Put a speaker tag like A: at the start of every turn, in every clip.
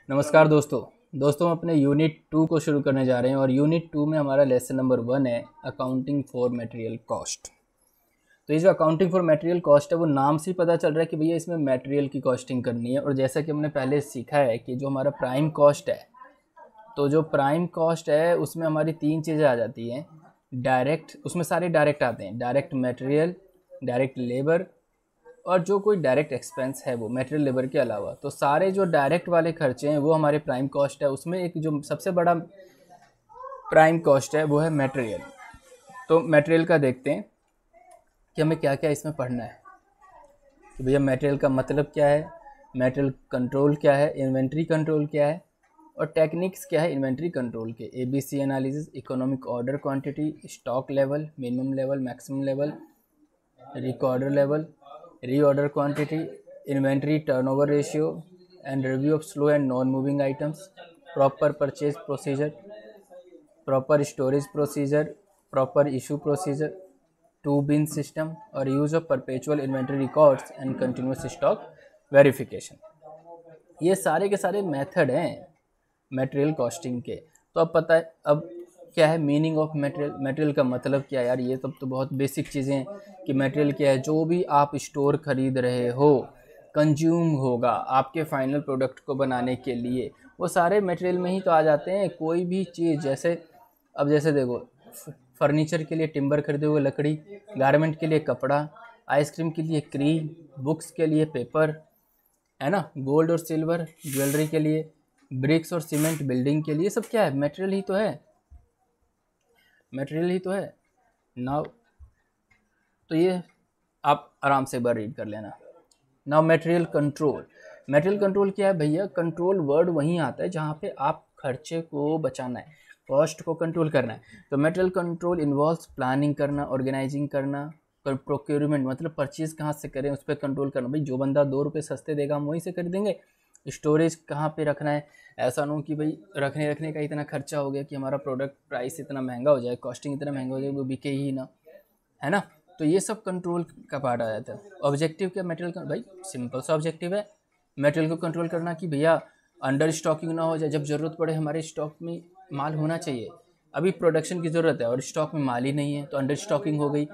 A: नमस्कार दोस्तों हम अपने यूनिट 2 को शुरू करने जा रहे हैं और यूनिट 2 में हमारा लेसन नंबर 1 है अकाउंटिंग फॉर मटेरियल कॉस्ट। तो ये जो अकाउंटिंग फॉर मटेरियल कॉस्ट है वो नाम से ही पता चल रहा है कि भैया इसमें मटेरियल की कॉस्टिंग करनी है। और जैसा कि हमने पहले सीखा है कि जो हमारा प्राइम कॉस्ट है, तो जो प्राइम कॉस्ट है उसमें हमारी 3 चीज़ें आ जाती हैं। डायरेक्ट, उसमें सारे डायरेक्ट आते हैं, डायरेक्ट मटेरियल, डायरेक्ट लेबर और जो कोई डायरेक्ट एक्सपेंस है वो मटेरियल लेबर के अलावा। तो सारे जो डायरेक्ट वाले खर्चे हैं वो हमारे प्राइम कॉस्ट है। उसमें एक जो सबसे बड़ा प्राइम कॉस्ट है वो है मटेरियल। तो मटेरियल का देखते हैं कि हमें क्या क्या इसमें पढ़ना है। तो भैया मटेरियल का मतलब क्या है, मटेरियल कंट्रोल क्या है, इन्वेंट्री कंट्रोल क्या है और टेक्निक्स क्या है इन्वेंट्री कंट्रोल के। ABC analysis, economic order quantity, stock level, minimum level, maximum level, recorder level, reorder quantity, inventory turnover ratio and review of slow and non-moving items, proper purchase procedure, proper storage procedure, proper issue procedure, two bin system और use of perpetual inventory records and continuous stock verification। ये सारे के सारे method हैं material costing के। तो अब पता है अब क्या है मीनिंग ऑफ मटेरियल। मटेरियल का मतलब क्या है यार, ये सब तो बहुत बेसिक चीज़ें हैं कि मटेरियल क्या है। जो भी आप स्टोर खरीद रहे हो, कंज्यूम होगा आपके फाइनल प्रोडक्ट को बनाने के लिए, वो सारे मटेरियल में ही तो आ जाते हैं। कोई भी चीज़ जैसे देखो, फर्नीचर के लिए टिम्बर खरीदे हुए लकड़ी, गारमेंट के लिए कपड़ा, आइसक्रीम के लिए क्रीम, बुक्स के लिए पेपर, है ना, गोल्ड और सिल्वर ज्वेलरी के लिए, ब्रिक्स और सीमेंट बिल्डिंग के लिए, सब क्या है मटेरियल ही तो है, मटेरियल ही तो है नाउ। तो ये आप आराम से एक बार रीड कर लेना। Now material control. Material control क्या है भैया, कंट्रोल वर्ड वहीं आता है जहाँ पे आप खर्चे को बचाना है, कॉस्ट को कंट्रोल करना है। तो मटेरियल कंट्रोल इन्वॉल्व्स प्लानिंग करना, ऑर्गेनाइजिंग करना, प्रोक्योरमेंट मतलब परचेज कहाँ से करें उस पर कंट्रोल करना। भाई जो बंदा 2 रुपये सस्ते देगा हम वहीं से खरीदेंगे। स्टोरेज कहाँ पे रखना है, ऐसा ना हो कि भाई रखने का इतना खर्चा हो गया कि हमारा प्रोडक्ट प्राइस इतना महंगा हो जाए, कॉस्टिंग इतना महंगा हो जाए वो बिके ही ना, है ना। तो ये सब कंट्रोल का पार्ट आ जाता है। ऑब्जेक्टिव क्या मटेरियल का, भाई सिंपल सा ऑब्जेक्टिव है मटेरियल को कंट्रोल करना कि भैया अंडर स्टॉकिंग ना हो जाए। जब ज़रूरत पड़े हमारे स्टॉक में माल होना चाहिए। अभी प्रोडक्शन की ज़रूरत है और स्टॉक में माल ही नहीं है तो अंडर स्टॉकिंग हो गई।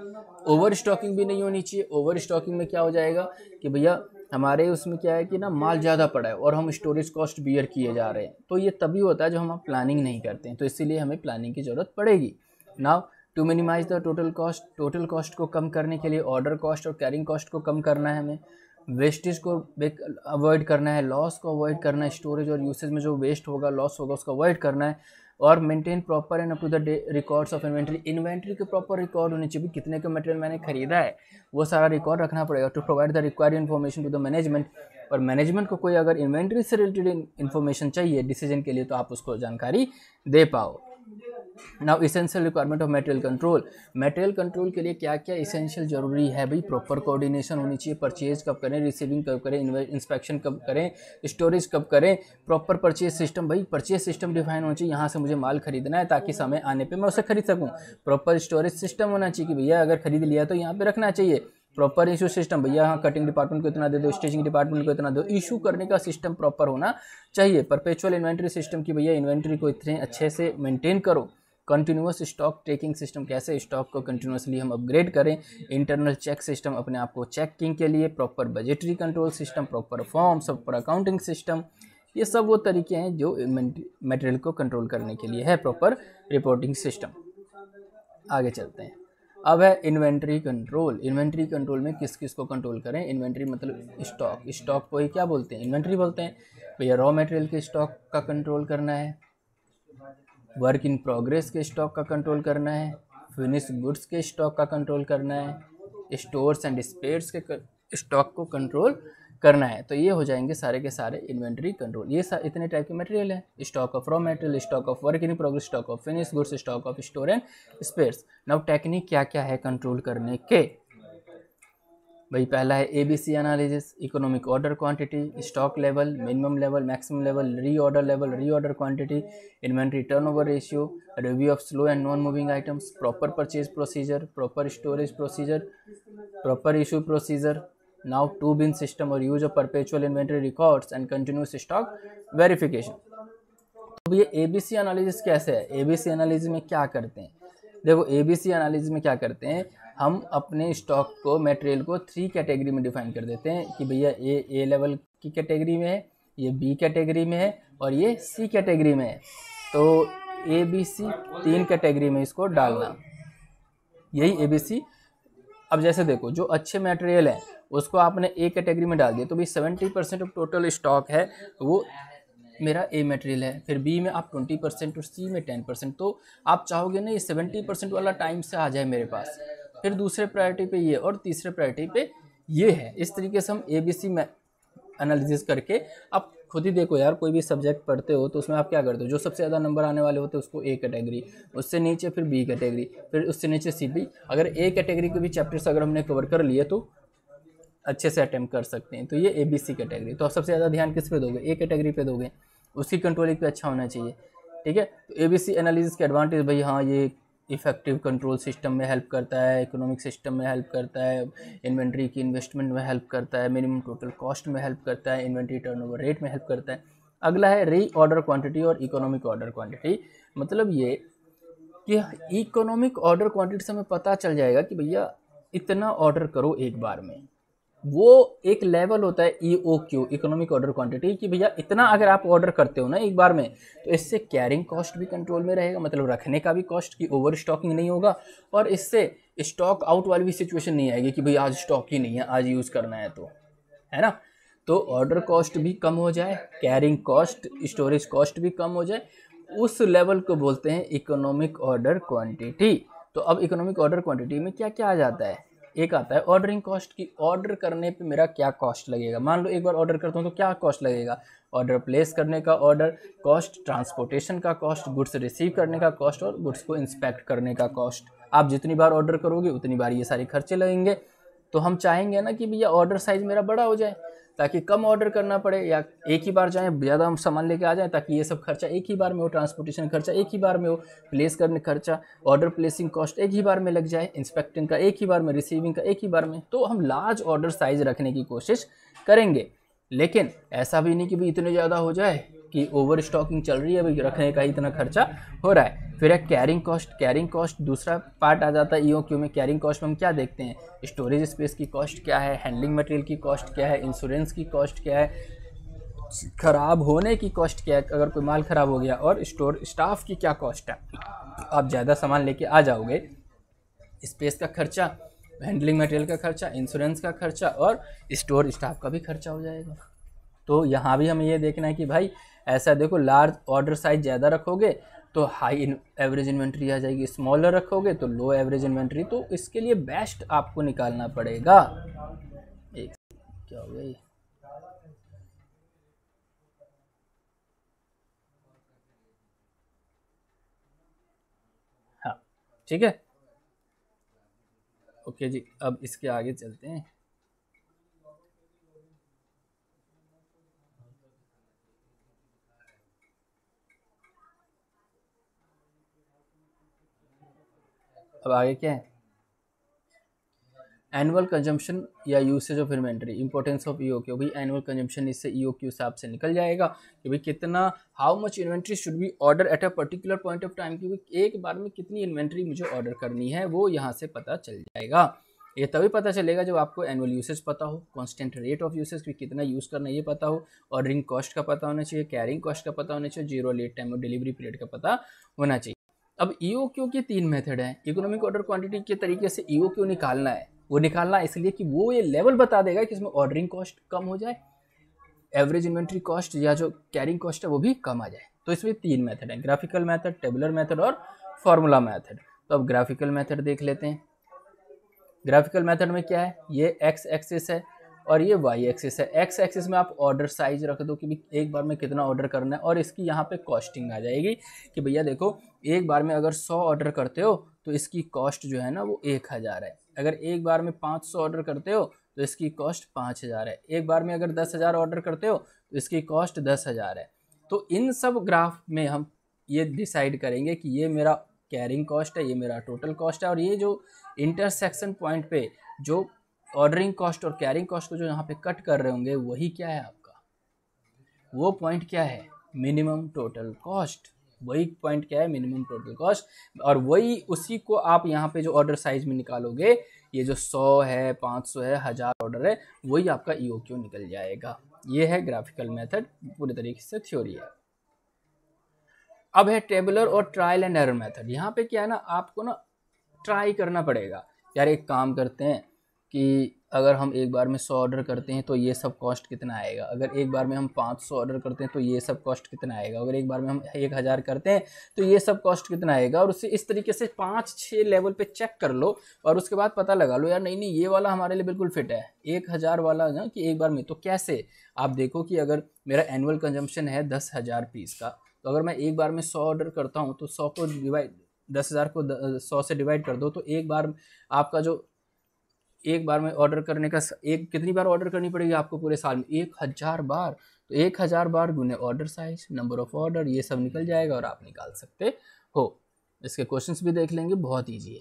A: ओवर स्टॉकिंग भी नहीं होनी चाहिए। ओवर स्टॉकिंग में क्या हो जाएगा कि भैया हमारे उसमें क्या है कि ना माल ज़्यादा पड़ा है और हम स्टोरेज कॉस्ट बियर किए जा रहे हैं। तो ये तभी होता है जब हम प्लानिंग नहीं करते हैं। तो इसीलिए हमें प्लानिंग की ज़रूरत पड़ेगी। Now to minimise the total cost को कम करने के लिए ऑर्डर कॉस्ट और कैरिंग कॉस्ट को कम करना है हमें। वेस्टेज को अवॉइड करना है, लॉस को अवॉइड करना है, स्टोरेज और यूसेज में जो वेस्ट होगा लॉस होगा उसको अवॉइड करना है। और maintain proper and up to the day records of inventory के प्रॉपर रिकॉर्ड होने चाहिए। कितने का मटेरियल मैंने खरीदा है वो सारा रिकॉर्ड रखना पड़ेगा। To provide the required information to the management. और मैनेजमेंट को कोई अगर इन्वेंट्री से रिलेटेड इन्फॉर्मेशन चाहिए डिसीजन के लिए तो आप उसको जानकारी दे पाओ। Now essential requirement of material control. Material control के लिए क्या क्या इसेंशियल जरूरी है भाई, प्रॉपर कोऑर्डिनेशन होनी चाहिए। परचेज कब करें, रिसीविंग कब करें, इंस्पेक्शन कब करें, स्टोरेज कब करें, प्रॉपर परचेज सिस्टम। भाई परचेज सिस्टम डिफाइन होना चाहिए, यहाँ से मुझे माल खरीदना है ताकि समय आने पे मैं उसे खरीद सकूँ। प्रॉपर स्टोरेज सिस्टम होना चाहिए कि भैया अगर खरीद लिया तो यहाँ पे रखना चाहिए। प्रॉपर इशू सिस्टम, भैया हाँ कटिंग डिपार्टमेंट को इतना दे दो, स्टिचिंग डिपार्टमेंट को इतना दो, इशू करने का सिस्टम प्रॉपर होना चाहिए। परपेचुअल इन्वेंट्री सिस्टम की भैया इन्वेंट्री को इतने अच्छे से मेंटेन करो। कंटिन्यूस स्टॉक टेकिंग सिस्टम, कैसे स्टॉक को कंटिन्यूसली हम अपग्रेड करें। इंटरनल चेक सिस्टम, अपने आप को चेकिंग के लिए। Proper budgetary control system, proper forms, proper accounting system. ये सब वो तरीके हैं जो मटेरियल को कंट्रोल करने के लिए है। Proper reporting system. आगे चलते हैं। अब है इन्वेंट्री कंट्रोल। इन्वेंट्री कंट्रोल में किस किस को कंट्रोल करें। इन्वेंट्री मतलब स्टॉक, स्टॉक को ही क्या बोलते हैं, इन्वेंट्री बोलते हैं। भैया रॉ मटेरियल के स्टॉक का कंट्रोल करना है, वर्क इन प्रोग्रेस के स्टॉक का कंट्रोल करना है, फिनिश गुड्स के स्टॉक का कंट्रोल करना है, स्टोर्स एंड स्पेयर्स के स्टॉक को कंट्रोल करना है। तो ये हो जाएंगे सारे के सारे इन्वेंट्री कंट्रोल। ये इतने टाइप के मटेरियल है, stock of raw material, stock of work in progress, stock of finish goods, stock of store and spheres. Now technique क्या क्या है कंट्रोल करने के। भाई पहला है ABC analysis, economic order quantity, stock level, minimum level, maximum level, reorder quantity, inventory turnover ratio, review of slow and non moving items, proper purchase procedure, proper storage procedure, proper issue procedure, now two bin system और use of perpetual inventory records and continuous stock verification. अब ये ABC analysis कैसे है? ABC analysis में क्या करते हैं? देखो एबीसी एनालिसिस में क्या करते हैं, हम अपने स्टॉक को, मटेरियल को 3 कैटेगरी में डिफाइन कर देते हैं कि भैया ये ए लेवल की कैटेगरी में है, ये बी कैटेगरी में है और ये सी कैटेगरी में है। तो ए बी सी 3 कैटेगरी में इसको डालना, यही एबीसी। अब जैसे देखो जो अच्छे मटेरियल है उसको आपने ए कैटेगरी में डाल दिया, तो भाई 70% ऑफ टोटल स्टॉक है वो मेरा ए मटेरियल है, फिर बी में आप 20% और सी में 10%। तो आप चाहोगे ना ये 70% वाला टाइम से आ जाए मेरे पास, फिर दूसरे प्रायोरिटी पे ये और तीसरे प्रायोरिटी पे ये है। इस तरीके से हम एबीसी में एनालिसिस करके, आप खुद ही देखो यार, कोई भी सब्जेक्ट पढ़ते हो तो उसमें आप क्या करते हो, जो सबसे ज़्यादा नंबर आने वाले होते हैं उसको ए कैटेगरी, उससे नीचे फिर बी कैटेगरी, फिर उससे नीचे सी बी। अगर ए कैटेगरी के भी चैप्टर्स अगर हमने कवर कर लिए तो अच्छे से अटेम्प्ट कर सकते हैं। तो ये ए बी सी कैटेगरी। तो आप सबसे ज़्यादा ध्यान किस पे दोगे? ए कैटेगरी पे दोगे, उसकी कंट्रोलिंग पे अच्छा होना चाहिए, ठीक है। तो ए बी सी एनालिसिस के एडवांटेज भाई, हाँ ये इफेक्टिव कंट्रोल सिस्टम में हेल्प करता है, इकोनॉमिक सिस्टम में हेल्प करता है, इन्वेंट्री की इन्वेस्टमेंट में हेल्प करता है, मिनिमम टोटल कॉस्ट में हेल्प करता है, इन्वेंट्री टर्नओवर रेट में हेल्प करता है। अगला है री ऑर्डर क्वांटिटी और इकोनॉमिक ऑर्डर क्वांटिटी। मतलब ये कि इकोनॉमिक ऑर्डर क्वांटिटी से हमें पता चल जाएगा कि भैया इतना ऑर्डर करो एक बार में। वो एक लेवल होता है EOQ, इकोनॉमिक ऑर्डर क्वांटिटी, कि भैया इतना अगर आप ऑर्डर करते हो ना एक बार में, तो इससे कैरिंग कॉस्ट भी कंट्रोल में रहेगा, मतलब रखने का भी कॉस्ट की ओवर स्टॉकिंग नहीं होगा, और इससे स्टॉक आउट वाली भी सिचुएशन नहीं आएगी कि भाई आज स्टॉक ही नहीं है, आज यूज़ करना है, तो है ना। तो ऑर्डर कॉस्ट भी कम हो जाए, कैरिंग कॉस्ट, स्टोरेज कॉस्ट भी कम हो जाए, उस लेवल को बोलते हैं इकोनॉमिक ऑर्डर क्वांटिटी। तो अब इकोनॉमिक ऑर्डर क्वांटिटी में क्या क्या आ जाता है? एक आता है ऑर्डरिंग कॉस्ट की, ऑर्डर करने पे मेरा क्या कॉस्ट लगेगा। मान लो एक बार ऑर्डर करता हूँ तो क्या कॉस्ट लगेगा? ऑर्डर प्लेस करने का ऑर्डर कॉस्ट, ट्रांसपोर्टेशन का कॉस्ट, गुड्स रिसीव करने का कॉस्ट और गुड्स को इंस्पेक्ट करने का कॉस्ट। आप जितनी बार ऑर्डर करोगे उतनी बार ये सारे खर्चे लगेंगे। तो हम चाहेंगे ना कि भैया ऑर्डर साइज मेरा बड़ा हो जाए, ताकि कम ऑर्डर करना पड़े, या एक ही बार जाएँ ज़्यादा हम सामान लेके आ जाएँ, ताकि ये सब खर्चा एक ही बार में हो, ट्रांसपोर्टेशन खर्चा एक ही बार में हो, प्लेस करने खर्चा, ऑर्डर प्लेसिंग कॉस्ट एक ही बार में लग जाए, इंस्पेक्टिंग का एक ही बार में, रिसीविंग का एक ही बार में। तो हम लार्ज ऑर्डर साइज रखने की कोशिश करेंगे, लेकिन ऐसा भी नहीं कि भाई इतने ज़्यादा हो जाए कि ओवर स्टॉकिंग चल रही है, भाई रखने का इतना खर्चा हो रहा है। फिर है कैरिंग कॉस्ट। कैरिंग कॉस्ट दूसरा पार्ट आ जाता है EOQ में। कैरिंग कॉस्ट में हम क्या देखते हैं? स्टोरेज स्पेस की कॉस्ट क्या है, हैंडलिंग मटेरियल की कॉस्ट क्या है, इंश्योरेंस की कॉस्ट क्या है, ख़राब होने की कॉस्ट क्या है अगर कोई माल ख़राब हो गया, और स्टाफ की क्या कॉस्ट है। आप ज़्यादा सामान लेके आ जाओगे, स्पेस का खर्चा, हैंडलिंग मटेरियल का खर्चा, इंश्योरेंस का खर्चा और स्टोर स्टाफ का भी खर्चा हो जाएगा। तो यहाँ भी हमें ये देखना है कि भाई ऐसा देखो, लार्ज ऑर्डर साइज ज़्यादा रखोगे तो हाई एवरेज इन्वेंट्री आ जाएगी, स्मॉलर रखोगे तो लो एवरेज इन्वेंट्री। तो इसके लिए बेस्ट आपको निकालना पड़ेगा। एक क्या हो गया ये? हाँ ठीक है, ओके जी। अब इसके आगे चलते हैं। अब आगे क्या है? एनुअल कंजम्पशन या usage of inventory, importance of EOQ। भाई एनुअल कंजम्पशन इससे EOQ हिसाब से निकल जाएगा कि भाई कितना, how much inventory should be order at a particular point of time, कि एक बार में कितनी इन्वेंट्री मुझे ऑर्डर करनी है, वो यहाँ से पता चल जाएगा। ये तभी पता चलेगा जब आपको एनुअल यूसेज पता हो, कांस्टेंट रेट ऑफ यूसेज की कितना यूज़ करना है ये पता हो, ऑर्डरिंग कॉस्ट का पता होना चाहिए, कैरिंग कॉस्ट का पता होना चाहिए, जीरो लीड टाइम और डिलीवरी पीरियड का पता होना चाहिए। अब EOQ के 3 मेथड हैं। इकोनॉमिक ऑर्डर क्वांटिटी के तरीके से EOQ निकालना है, वो निकालना इसलिए कि वो ये लेवल बता देगा कि इसमें ऑर्डरिंग कॉस्ट कम हो जाए, एवरेज इन्वेंट्री कॉस्ट या जो कैरिंग कॉस्ट है वो भी कम आ जाए। तो इसमें 3 मेथड हैं, ग्राफिकल मेथड, टेबुलर मेथड और फॉर्मूला मेथड। तो अब ग्राफिकल मेथड देख लेते हैं। ग्राफिकल मेथड में क्या है? ये एक्स एक्सिस है और ये वाई एक्सिस है। एक्स एक्सिस में आप ऑर्डर साइज रख दो कि एक बार में कितना ऑर्डर करना है, और इसकी यहाँ पे कॉस्टिंग आ जाएगी कि भैया देखो एक बार में अगर 100 ऑर्डर करते हो तो इसकी कॉस्ट जो है ना वो 1000 है। अगर एक बार में 500 ऑर्डर करते हो तो इसकी कॉस्ट 5000 है। एक बार में अगर 10,000 ऑर्डर करते हो तो इसकी कॉस्ट 10,000 है। तो इन सब ग्राफ में हम ये डिसाइड करेंगे कि ये मेरा कैरिंग कॉस्ट है, ये मेरा टोटल कॉस्ट है, और ये जो इंटरसेक्शन पॉइंट पे जो ऑर्डरिंग कॉस्ट और कैरिंग कॉस्ट को जो यहाँ पे कट कर रहे होंगे वही क्या है आपका, वो पॉइंट क्या है, मिनिमम टोटल कॉस्ट। वही पॉइंट क्या है, मिनिमम टोटल कॉस्ट। और वही उसी को आप यहाँ पे जो ऑर्डर साइज में निकालोगे, ये जो 100 है, 500 है, 1000 ऑर्डर है, वही आपका EOQ निकल जाएगा। ये है ग्राफिकल मेथड, पूरे तरीके से थ्योरी है। अब है टेबुलर और ट्रायल एंड एरर मेथड। यहाँ पे क्या है ना, आपको ना ट्राई करना पड़ेगा। यार एक काम करते हैं कि अगर हम एक बार में 100 ऑर्डर करते हैं तो ये सब कॉस्ट कितना आएगा, अगर एक बार में हम 500 ऑर्डर करते हैं तो ये सब कॉस्ट कितना आएगा, अगर एक बार में हम 1000 करते हैं तो ये सब कॉस्ट कितना आएगा। और उसे इस तरीके से 5-6 लेवल पे चेक कर लो और उसके बाद पता लगा लो यार नहीं ये वाला हमारे लिए बिल्कुल फिट है, 1000 वाला ना कि एक बार में। तो कैसे, आप देखो कि अगर मेरा एनुअल कंजम्पशन है 10,000 पीस का, तो अगर मैं एक बार में 100 ऑर्डर करता हूँ तो 100 को डिवाइड 10,000 को 100 से डिवाइड कर दो, तो एक बार आपका जो एक बार में ऑर्डर करने का एक कितनी बार ऑर्डर करनी पड़ेगी आपको पूरे साल में, 1000 बार। तो 1000 बार गुने order size, number of order, ये सब निकल जाएगा और आप निकाल सकते हो। इसके क्वेश्चंस भी देख लेंगे, बहुत ईजी है।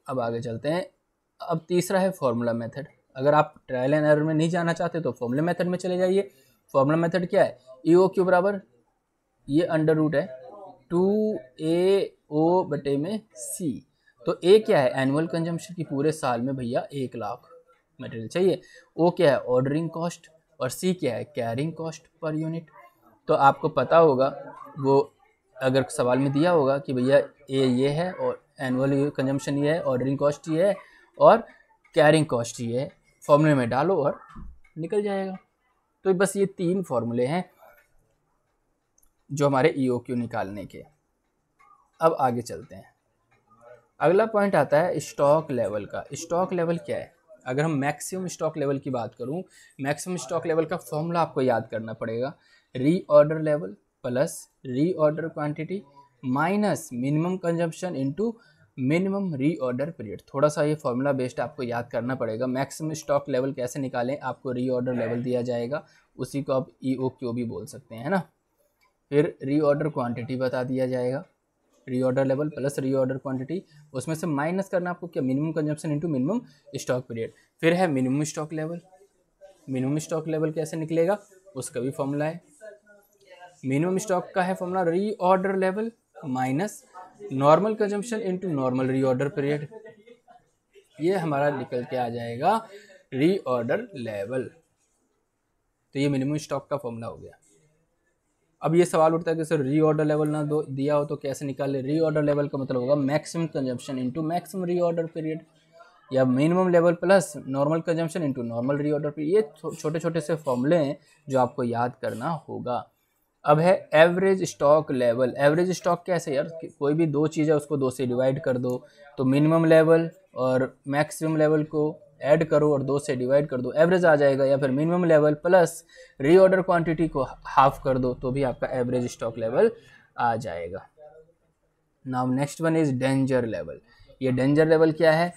A: अब आगे चलते हैं। अब तीसरा है फॉर्मूला मेथड। अगर आप ट्रायल एंड एरर में नहीं जाना चाहते तो फॉर्मूला मेथड में चले जाइए। फॉर्मूला मेथड क्या है, EOQ बराबर ये अंडर रूट है 2AO बटे में C। तो A क्या है, एनुअल कंजम्पशन की पूरे साल में भैया 1 लाख मटेरियल चाहिए। O क्या है, ऑर्डरिंग कॉस्ट, और C क्या है, कैरिंग कॉस्ट पर यूनिट। तो आपको पता होगा, वो अगर सवाल में दिया होगा कि भैया A ये है और एनुअल कंजम्पशन ये है, ऑर्डरिंग कॉस्ट ये है और कैरिंग कॉस्ट ये है, फॉर्मूले में डालो और निकल जाएगा। तो बस ये 3 फॉर्मूले हैं जो हमारे EOQ निकालने के। अब आगे चलते हैं। अगला पॉइंट आता है स्टॉक लेवल का। स्टॉक लेवल क्या है, अगर हम मैक्सिमम स्टॉक लेवल की बात करूं, मैक्सिमम स्टॉक लेवल का फॉर्मूला आपको याद करना पड़ेगा, reorder level plus reorder quantity minus minimum consumption into minimum reorder period. थोड़ा सा ये फॉर्मूला बेस्ड आपको याद करना पड़ेगा। मैक्सिमम स्टॉक लेवल कैसे निकालें, आपको रीऑर्डर लेवल दिया जाएगा, उसी को आप EOQ भी बोल सकते हैं, है ना। फिर रीऑर्डर क्वांटिटी बता दिया जाएगा, reorder level plus reorder quantity, उसमें से माइनस करना आपको क्या, minimum consumption into minimum stock period. फिर है minimum stock level. Minimum stock level कैसे निकलेगा, उसका भी फॉर्मूला है। मिनिमम स्टॉक का है formula reorder level minus normal consumption into normal reorder period. ये हमारा निकल के आ जाएगा रीऑर्डर लेवल। तो ये मिनिमम स्टॉक का फॉर्मूला हो गया। अब ये सवाल उठता है कि सर रीऑर्डर लेवल ना दो दिया हो तो कैसे निकाले। रीऑर्डर लेवल का मतलब होगा maximum consumption into maximum reorder period, या minimum level plus normal consumption into normal reorder period. ये छोटे छोटे से फॉर्मूले हैं जो आपको याद करना होगा। अब है average stock level. Average stock कैसे यार, कोई भी 2 चीज़ है उसको 2 से डिवाइड कर दो, तो मिनिमम लेवल और मैक्सिमम लेवल को ऐड करो और 2 से डिवाइड कर दो, एवरेज आ जाएगा। या फिर minimum level plus reorder quantity को हाफ कर दो तो भी आपका एवरेज स्टॉक लेवल आ जाएगा। Now next one is danger level. ये डेंजर लेवल क्या है,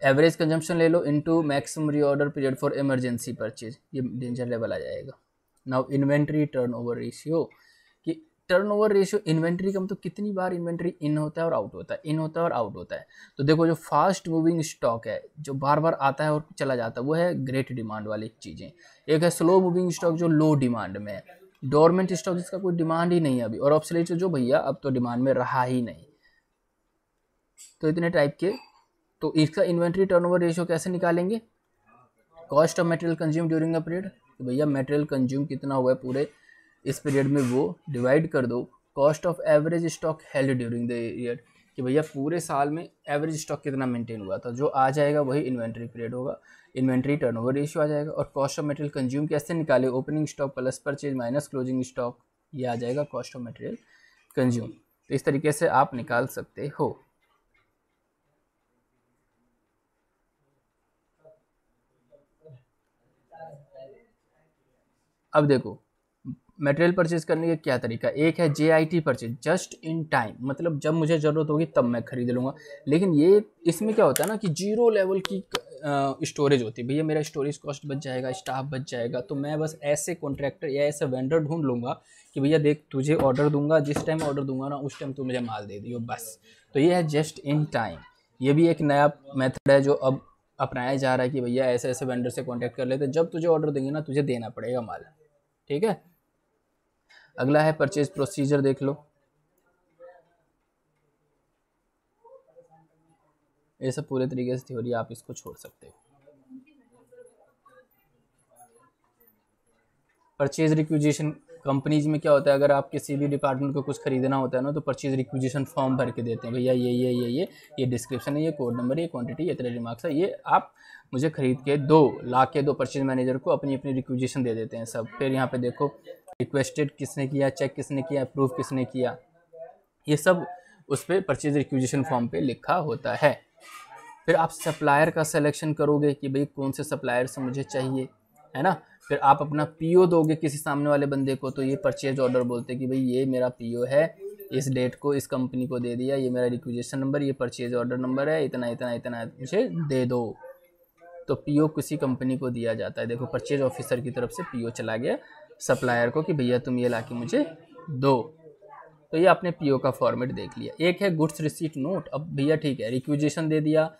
A: एवरेज कंजम्पशन ले लो into maximum reorder period for emergency purchase, ये डेंजर लेवल आ जाएगा। नाउ इन्वेंट्री टर्नओवर रेशियो, कि टर्नओवर रेशियो इन्वेंट्री का मतलब कितनी बार इन्वेंट्री इन होता है और आउट होता है, इन होता है और आउट होता है। तो देखो जो फास्ट मूविंग स्टॉक है, जो बार बार आता है और चला जाता है, वो है ग्रेट डिमांड वाली चीज़ें। एक है स्लो मूविंग स्टॉक जो लो डिमांड में है, डोरमेंट स्टॉक जिसका कोई डिमांड ही नहीं है अभी, और ऑब्सोलीट जो भैया अब तो डिमांड में रहा ही नहीं। तो इतने टाइप के। तो इसका इन्वेंट्री टर्नओवर रेशियो कैसे निकालेंगे, cost of material consume during a period, तो भैया मटेरियल कंज्यूम कितना हुआ है पूरे इस पीरियड में, वो डिवाइड कर दो cost of average stock held during the year, कि भैया पूरे साल में एवरेज स्टॉक कितना मेंटेन हुआ था, जो आ जाएगा वही इन्वेंट्री पीरियड होगा, इन्वेंट्री टर्नओवर रेशियो आ जाएगा। और कॉस्ट ऑफ मटेरियल कंज्यूम कैसे निकाले, opening stock plus purchase minus closing stock, ये आ जाएगा कॉस्ट ऑफ मटेरियल कंज्यूम। तो इस तरीके से आप निकाल सकते हो। अब देखो मटेरियल परचेज करने का क्या तरीका, एक है JIT purchase, just in time, मतलब जब मुझे ज़रूरत होगी तब मैं खरीद लूँगा। लेकिन ये इसमें क्या होता है ना कि जीरो लेवल की स्टोरेज होती है, भैया मेरा स्टोरेज कॉस्ट बच जाएगा, स्टाफ बच जाएगा, तो मैं बस ऐसे कॉन्ट्रैक्टर या ऐसे वेंडर ढूंढ लूँगा कि भैया देख तुझे ऑर्डर दूंगा, जिस टाइम ऑर्डर दूंगा ना उस टाइम तू मुझे माल दे दियो बस। तो ये है जस्ट इन टाइम। ये भी एक नया मेथड है जो अब अपनाया जा रहा है कि भैया ऐसे ऐसे वेंडर से कॉन्टैक्ट कर लेते, जब तुझे ऑर्डर देंगे ना तुझे देना पड़ेगा माल। ठीक है, अगला है परचेज प्रोसीजर, देख लो। ये सब पूरे तरीके से थ्योरी, आप इसको छोड़ सकते हो। परचेज रिक्विजिशन कंपनीज में क्या होता है, अगर आप किसी भी डिपार्टमेंट को कुछ खरीदना होता है ना, तो परचेज रिक्विजिशन फॉर्म भर के देते हैं, भैया ये डिस्क्रिप्शन है, ये कोड नंबर है, ये क्वांटिटी, ये तेरे रिमार्क्स है, ये आप मुझे खरीद के दो, ला के दो। परचेज मैनेजर को अपनी अपनी रिक्विजिशन दे देते हैं सब। फिर यहाँ पे देखो रिक्वेस्टेड किसने किया, चेक किसने किया, अप्रूव किसने किया, ये सब उस पर परचेज रिक्विजिशन फॉर्म पे लिखा होता है। फिर आप सप्लायर का सिलेक्शन करोगे कि भाई कौन से सप्लायर से मुझे चाहिए, है ना। फिर आप अपना पीओ दोगे किसी सामने वाले बंदे को, तो ये परचेज ऑर्डर बोलते हैं कि भाई ये मेरा पीओ है, इस डेट को इस कंपनी को दे दिया, ये मेरा रिक्विजिशन नंबर, ये परचेज ऑर्डर नंबर है, इतना इतना इतना मुझे दे दो। तो पीओ किसी कंपनी को दिया जाता है। देखो परचेज ऑफिसर की तरफ से पीओ चला गया सप्लायर को कि भैया तुम ये ला के मुझे दो। तो ये आपने पीओ का फॉर्मेट देख लिया। एक है गुड्स रिसीट नोट। अब भैया ठीक है, रिक्विजिशन दे दिया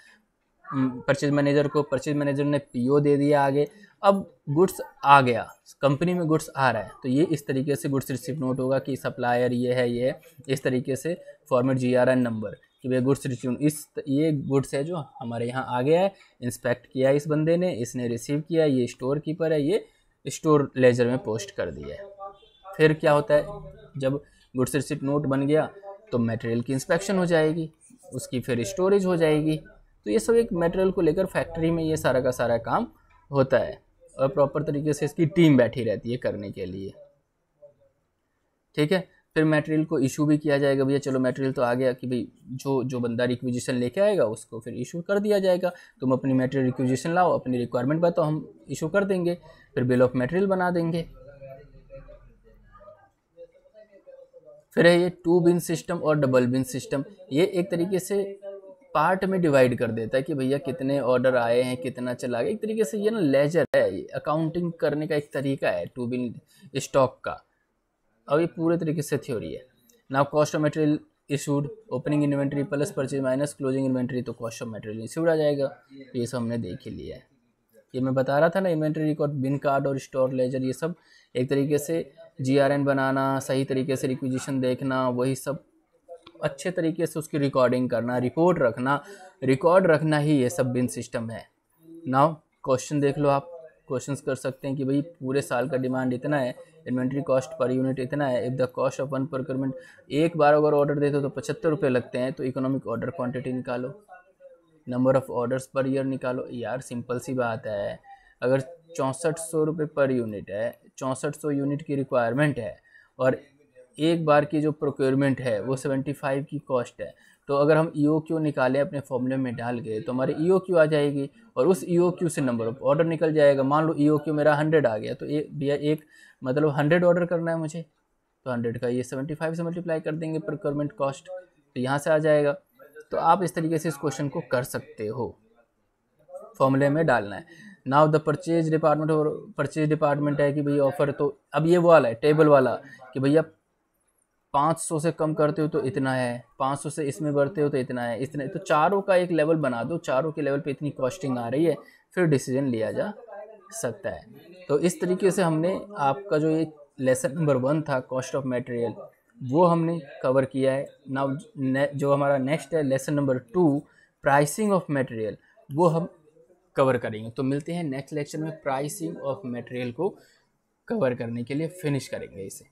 A: परचेज मैनेजर को, परचेज मैनेजर ने पीओ दे दिया आगे, अब गुड्स आ गया, कंपनी में गुड्स आ रहा है, तो ये इस तरीके से गुड्स रिसीट नोट होगा कि सप्लायर ये है, ये इस तरीके से फॉर्मेट GRN नंबर कि भैया गुड्स रिसीट, ये गुड्स है जो हमारे यहाँ आ गया है, इंस्पेक्ट किया इस बंदे ने, इसने रिसीव किया, ये स्टोर कीपर है, ये स्टोर लेजर में पोस्ट कर दिया है। फिर क्या होता है, जब गुड्स रिसीट नोट बन गया तो मटेरियल की इंस्पेक्शन हो जाएगी, उसकी फिर स्टोरेज हो जाएगी। तो ये सब एक मटेरियल को लेकर फैक्ट्री में ये सारा का सारा काम होता है, और प्रॉपर तरीके से इसकी टीम बैठी रहती है करने के लिए। ठीक है, फिर मटेरियल को इशू भी किया जाएगा। भैया चलो मटेरियल तो आ गया कि भाई जो बंदा रिक्विजिशन लेके आएगा उसको फिर इशू कर दिया जाएगा, तुम अपनी मटेरियल रिक्विजिशन लाओ, अपनी रिक्वायरमेंट बताओ, हम इशू कर देंगे, फिर बिल ऑफ मटेरियल बना देंगे। फिर है ये 2 बिन सिस्टम और डबल बिन सिस्टम। ये एक तरीके से पार्ट में डिवाइड कर देता है कि भैया कितने ऑर्डर आए हैं, कितना चला गया। एक तरीके से ये ना लेजर है, अकाउंटिंग करने का एक तरीका है 2 बिन स्टॉक का। अब ये पूरे तरीके से थ्योरी है। Now cost of material issued, opening inventory plus purchase minus closing inventory, तो कॉस्ट ऑफ मटेरियल इशूड आ जाएगा। तो ये सब हमने देख ही लिया है। ये मैं बता रहा था ना, इन्वेंट्री रिकॉर्ड, बिन कार्ड और स्टोर लेजर, ये सब एक तरीके से GRN बनाना, सही तरीके से रिक्विजिशन देखना, वही सब अच्छे तरीके से उसकी रिकॉर्डिंग करना, रिपोर्ट रखना, रिकॉर्ड रखना ही ये सब बिन सिस्टम है। नाउ क्वेश्चन देख लो, आप क्वेश्चंस कर सकते हैं कि भाई पूरे साल का डिमांड इतना है, इन्वेंट्री कॉस्ट पर यूनिट इतना है, if the cost of one procurement, एक बार अगर ऑर्डर देते हो तो 75 रुपये लगते हैं, तो इकोनॉमिक ऑर्डर क्वांटिटी निकालो, number of orders per year निकालो। यार सिंपल सी बात है, अगर 6400 रुपये पर यूनिट है, 6400 यूनिट की रिक्वायरमेंट है, और एक बार की जो प्रोक्योरमेंट है वो 75 की कॉस्ट है, तो अगर हम EOQ निकालें अपने फॉर्मूले में डाल के तो हमारी EOQ आ जाएगी, और उस EOQ से नंबर ऑफ ऑर्डर निकल जाएगा। मान लो EOQ मेरा 100 आ गया, तो भैया एक मतलब 100 ऑर्डर करना है मुझे, तो 100 का ये 75 से मल्टीप्लाई कर देंगे प्रोक्योरमेंट कॉस्ट, तो यहाँ से आ जाएगा। तो आप इस तरीके से इस क्वेश्चन को कर सकते हो, फॉर्मूले में डालना है। नाउ द परचेज डिपार्टमेंट, और परचेज डिपार्टमेंट है कि भैया ऑफर, तो अब ये वो वाला है टेबल वाला कि भैया 500 से कम करते हो तो इतना है, 500 से इसमें बढ़ते हो तो इतना है, इतने, तो चारों का एक लेवल बना दो, चारों के लेवल पे इतनी कॉस्टिंग आ रही है, फिर डिसीजन लिया जा सकता है। तो इस तरीके से हमने आपका जो ये लेसन नंबर 1 था कॉस्ट ऑफ मटेरियल, वो हमने कवर किया है। नाउ जो हमारा नेक्स्ट है lesson number 2 pricing of material, वो हम कवर करेंगे। तो मिलते हैं नेक्स्ट लेक्चर में, प्राइसिंग ऑफ मटेरियल को कवर करने के लिए फिनिश करेंगे इसे।